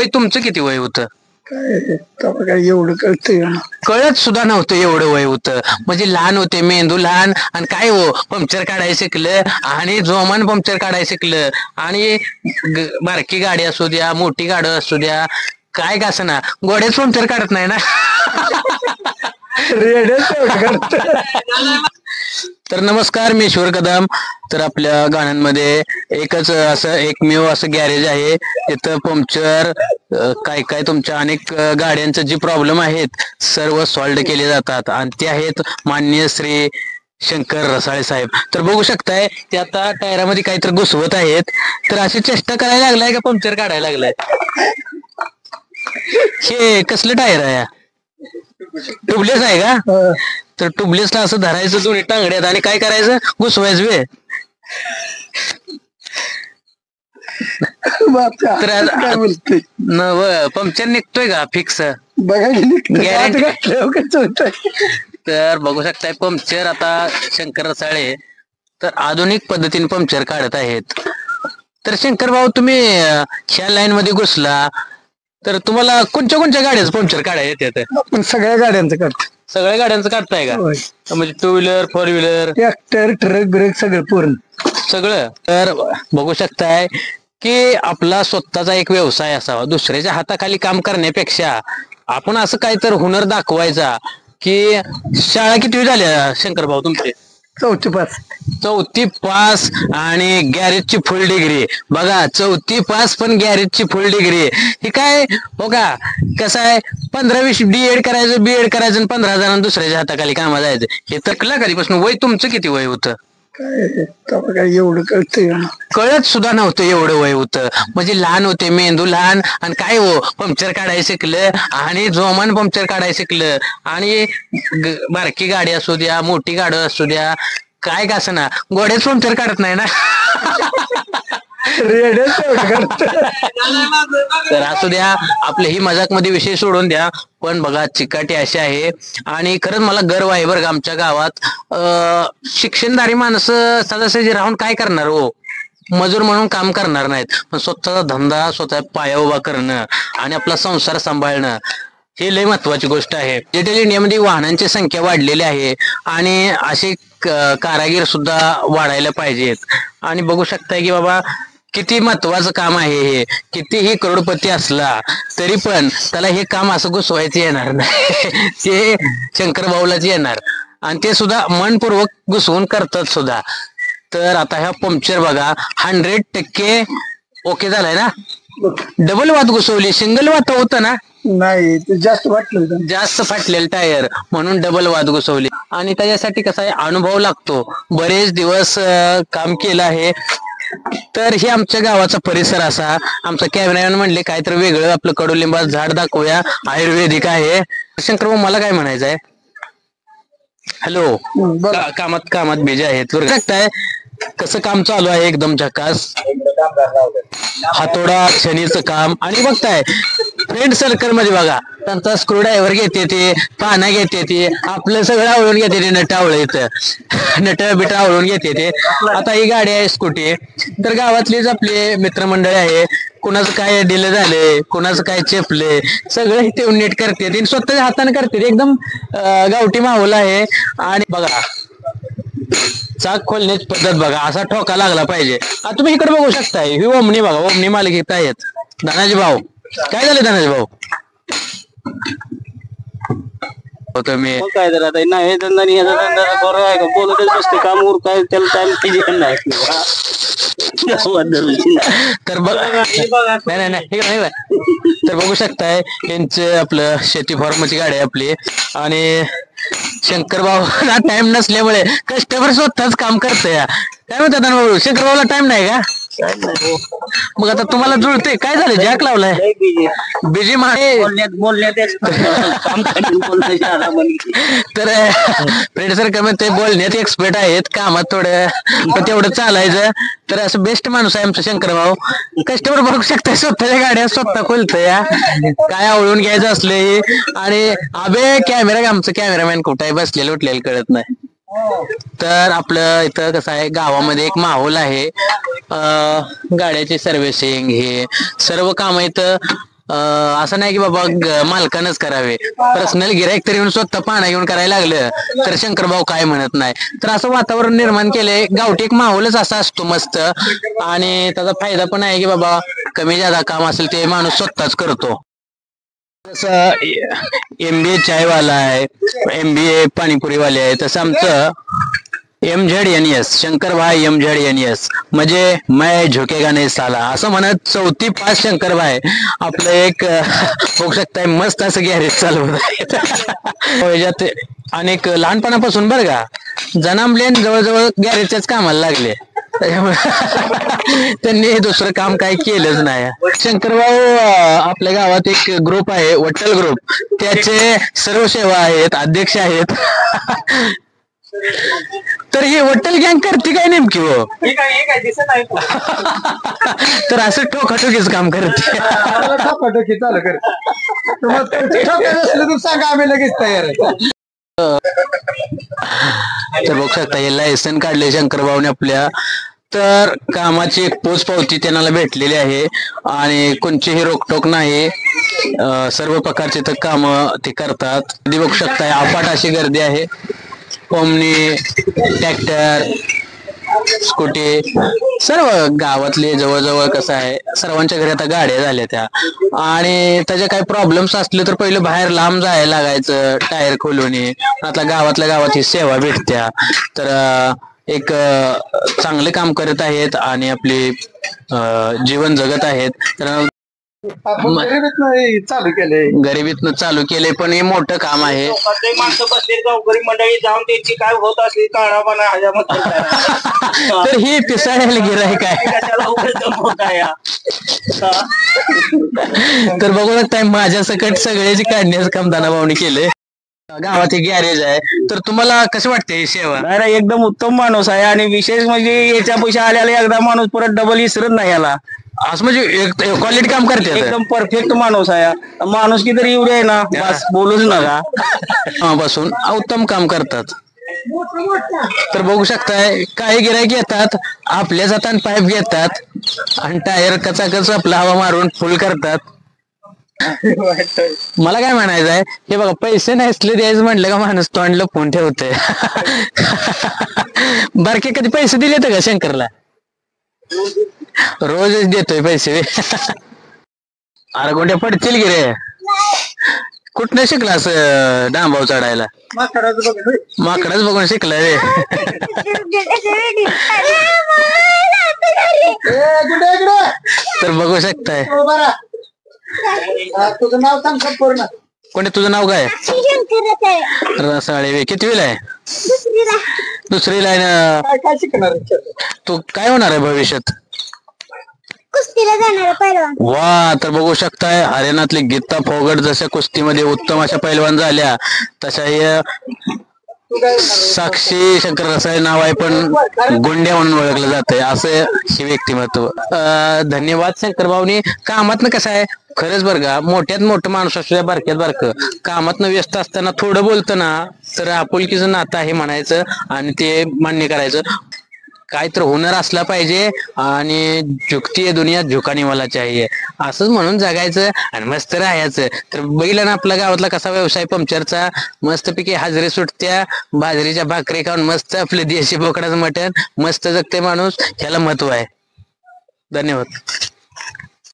वय तुमचं किती वय होतं? काय एवढं कळतंय कळत सुद्धा नव्हतं एवढं वय होतं, म्हणजे लहान होते, मेंदू लहान. आणि काय हो, पंक्चर काढायला शिकलं आणि जोमान पंक्चर काढायला शिकलं. आणि बारकी गाडी असू द्या, मोठी गाडी असू द्या, काय का असं ना, गोड्याच पंक्चर काढत नाही ना. तर नमस्कार, मी ईश्वर कदम. तर आपल्या गाण्यांमध्ये एकच असं एकमेव असं गॅरेज आहे, तिथं पंक्चर काय काय तुमच्या अनेक गाड्यांचे जे प्रॉब्लेम आहेत सर्व सॉल्व्ह केले जातात. आणि ते आहेत माननीय श्री शंकर रसाळे साहेब. तर बघू शकताय ते आता टायरामध्ये काहीतरी घुसवत आहेत. तर अशी चेष्टा करायला लागलाय का पंक्चर काढायला लागलाय? हे कसलं टायर आहे? ट्यूबलेस आहे का? तर ट्यूबलेसला असं धरायचं दोन्ही टांगड्यात आणि काय करायचं, घुसवायचं वे. काय बोलतोय? पंक्चर निघतोय का फिक्स? बघा तर बघू शकताय पंक्चर आता शंकर रसाळे तर आधुनिक पद्धतीने पंक्चर काढत आहेत. तर शंकर भाऊ, तुम्ही ह्या लाईन मध्ये घुसला तर तुम्हाला कोणत्या कोणत्या गाड्याचं पंक्चर काढायला येते? आपण सगळ्या गाड्यांचं काढतो. सगळ्या गाड्यांचं काढताय का? म्हणजे two wheeler, four wheeler, tractor, truck, brake सगळं पूर्ण सगळं. तर बघू शकताय की आपला स्वतःचा एक व्यवसाय असावा, दुसऱ्याच्या हाताखाली काम करण्यापेक्षा आपण असं काय तर हुनर दाखवायचा. की शाळा किती झाल्या शंकर भाऊ तुमची? 4थी पास. 4थी पास आणि गॅरेजची फुल डिग्री. बघा, 4थी पास पण गॅरेजची फुल डिग्री. ही काय हो का, कसं आहे, 15-20 बीएड करायचं, बीएड करायचं आणि 15 जणांना दुसऱ्याच्या हाताखाली कामा जायचं. हे तर कधीपासून. वय तुमचं किती वय होतं? काय एवढं कळतंय कळत सुद्धा नव्हतं एवढं वय होतं, म्हणजे लहान होते, मेंदू लहान. आणि काय हो, पंक्चर काढायला शिकलं आणि जोमान पंक्चर काढायला शिकलं. आणि बारकी गाडी असू द्या, मोठी गाडी असू द्या, काय का असं ना, गोड्याच पंक्चर काढत नाही ना. तर असू द्या, आपले ही मजाक मध्ये विषय सोडून द्या. पण बघा, चिकाटी अशी आहे. आणि खरंच मला गर्व आहे बरं का, आमच्या गावात शिक्षणधारी माणसं सहजासहजी राहून काय करणार हो, मजूर म्हणून काम करणार नाहीत. पण स्वतःचा धंदा स्वतः पाया उभा करणं आणि आपला संसार सांभाळणं हे लय महत्वाची गोष्ट आहे. डिजिटल इंडियामध्ये वाहनांची संख्या वाढलेली आहे आणि असे कारागीर सुद्धा वाढायला पाहिजेत. आणि बघू शकताय की बाबा, किती महत्वाचं काम आहे हे. कितीही करोडपती असला तरी पण त्याला हे काम असं घुसवायचं येणार नाही. ते शंकर भाऊलाच येणार, आणि ते सुद्धा मनपूर्वक घुसवून करतात सुद्धा. तर आता ह्या पंक्चर बघा 100% ओके झालाय ना. डबल वात घुसवली, सिंगल वात होतं ना, नाही जास्त वाटलं, जास्त फाटलेलं टायर म्हणून डबल वात घुसवली. आणि त्याच्यासाठी कसा आहे, अनुभव लागतो. बरेच दिवस काम केलं आहे. तर हे आमच्या गावाचा परिसर असा. आमचा कॅमेरामॅन म्हणले काहीतरी वेगळं आपलं कडुलिंबाचं झाड दाखवूया, आयुर्वेदिक आहे. शंकर भाऊ, मला काय म्हणायचं आहे, हॅलो, कामात बिजी आहेत बघताय कसं काम चालू आहे, एकदम झकास. हातोडा शनीचं काम. आणि बघताय फ्रेंड सर्कल मध्ये बघा, त्यांचा स्क्रू ड्रायव्हर घेते, ते पाना घेते, ते आपलं सगळं आवळून घेते, ते नट आवळ इथं नट बिट आवळून घेते ते. आता ही गाडी आहे स्कूटी. तर गावातलीच आपले मित्रमंडळी आहे, कुणाचं काय डिले झाले, कुणाचं काय चेपले, सगळं इथे नीट करते, स्वतःच्या हाताने करते. एकदम गावठी माहोल आहे. आणि बघा, चाक खोलण्याची पद्धत बघा, असा ठोका लागला पाहिजे. आता तुम्ही इकडे बघू शकताय, ही ओमनी बघा, ओमनी मालक इथं आहेत. धनाजी भाऊ, काय झालं धनाजी भाऊ? तुम्ही काय तर आता नाही धंदा नाही, बरं आहे का, बोलतच बसते, काम उर काय त्याला टाइम नाही. तर बघा, नाही. तर बघू शकताय यांचे आपलं शेती फॉर्मची गाडी आहे आपली. आणि शंकर भाऊला टाइम नसल्यामुळे कस्टमर स्वतःच काम करतोय. काय म्हणतात भाऊ, शंकर भाऊला टाइम नाही का? मग आता तुम्हाला जुळते काय झालं, जॅक लावलाय बिजी तर फ्रेंड सर्कल ते बोलण्यात एक्सपर्ट आहेत, कामात थोडं तेवढं चालायचं. तर असं बेस्ट माणूस आहे आमचा शंकर भाऊ. कस्टमर बघू शकता, स्वतःच्या गाड्या स्वतः खोलतोय, काय आवळून घ्यायचं असले. आणि अबे कॅमेरा, आमचं कॅमेरामॅन कुठे आहे, बसलेलं उठलेलं कळत नाही. तर आपलं इथं कसं आहे, गावामध्ये एक माहोल आहे. गाड्याची सर्व्हिसिंग हे सर्व काम इथं असं नाही की बाबा मालकानच करावे, पर्सनल गिराईक तरी येऊन स्वतः पाना घेऊन करायला लागलं तर शंकरभाऊ काय म्हणत नाही. तर असं वातावरण निर्माण केलंय. गावठी एक माहोलच असा असतो मस्त, आणि त्याचा फायदा पण आहे की बाबा कमी जादा काम असेल ते माणूस स्वतःच करतो. जसं MBA चायवाला आहे, MBA पाणीपुरीवाले आहे, तसं आमचं MZNS शंकरभाई MZNS म्हणजे मैं झुकेगा नहीं साला असं म्हणत 4थी पास शंकरभाई आपलं एक बघू शकताय मस्त असं गॅरेज चालवत आहे. याच्यात अनेक लहानपणापासून बरं का जन्मले आणि जवळजवळ गॅरेजच्याच कामाला लागले. त्यांनी दुसरं काम काही केलंच नाही. शंकरभाऊ आपल्या गावात एक ग्रुप आहे वट्टल ग्रुप, त्याचे सर्व सेवा आहेत, अध्यक्ष आहेत. तर ही वट्टल गँग करते काय नेमकी हो? तर असं ठोकाठोकीच काम करते. चालू कर सांगा आम्ही लगेच तयार आहे. तर बघू शकता हे लायसन काढले शंकरभाऊने आपल्या. तर कामाची एक पोच पावती त्यांना भेटलेली आहे आणि कोणतीही रोकटोक नाही. सर्व प्रकारचे तर काम ते करतात. बघू शकता अफाट अशी गर्दी आहे. ओमनी, ट्रॅक्टर, स्कूटी सर्व गावातले जवळजवळ कसं आहे सर्वांच्या घरी आता गाड्या झाल्या त्या, आणि त्याचे काही प्रॉब्लेम्स असले तर पहिले बाहेर लांब जायला लागायचं टायर खोलून. आता गावातल्या गावात ही सेवा भेटत्या. तर एक चांगले काम करत आहेत आणि आपली जीवन जगत आहेत. तर चालू केलंय, गरिबीतनं चालू केले, पण हे मोठं काम आहे. माणसं बसले गावकरी मंडळी जाऊन त्यांची काय होत असली काळापणा तर ही पिसाळ्याला गिराईक आहे. तर बघू शकताय माझ्या सकट सगळ्याची काढण्याचं काम दानाभाऊनी केलंय. गावात एक गॅरेज आहे. तर तुम्हाला कसं वाटतंय ही सेवा? नाही एकदम उत्तम माणूस आहे, आणि विशेष म्हणजे याच्या पैसे आल्याला एकदा माणूस परत डबल विसरत नाही याला. असं म्हणजे क्वालिटी काम करते. एकदम परफेक्ट माणूस आहे. माणूस की तरी एवढे आहे ना बस बोलूच नका. पासून उत्तम काम करतात. तर बघू शकताय काही गिराईक येतात आपल्याच हाताने पाईप घेतात आणि टायर कचाकच आपला हवा मारून फुल करतात. मला काय म्हणायचं आहे, हे बघा पैसे नसले द्यायचं म्हटलं का माणूस तोंड लपवून ठेवते. बारके कधी पैसे दिले का शंकरला? रोजच देतोय पैसे. अरे गोंड्या पडतील की रे. कुठनं शिकलास डांबाव चढायला? माकडाच बघून शिकला रे. तर बघू शकताय. तुझं नाव सांग संपूर्ण. कोणी तुझं नाव काय? रसाळे. कितवीला आहे? दुसरीला आहे ना. काय शिकणार? तू काय होणार आहे भविष्यात? कुस्तीला जाणार पहिलवान. वा. तर बघू शकताय हरियाणातले गीता फोगट जशा कुस्तीमध्ये उत्तम अशा पैलवान झाल्या, तशा साक्षी शंकर रसाळे नाव आहे पण गुंड्या म्हणून ओळखलं जातंय असं हे व्यक्तिमत्व. धन्यवाद शंकरभाऊनी. कामातनं कसं आहे खरंच बरं का, मोठ्यात मोठं माणूस असू बारक्यात बारकं कामातनं व्यस्त असताना थोडं बोलतं ना तर आपुलकीचं नातं आहे म्हणायचं आणि ते मान्य करायचं. काय तर हुनर असला पाहिजे आणि झुकती है दुनिया झुकाने वाला चाहिए असंच म्हणून जगायचं आणि मस्त राहायचं. तर बघितलं ना आपल्या गावातला कसा व्यवसाय पंक्चरचा, मस्तपैकी हाजरी सुटत्या, बाजरीच्या भाकरी खाऊन मस्त आपलं देशी बोकडाचं मटण मस्त जगते माणूस. ह्याला महत्व आहे. धन्यवाद.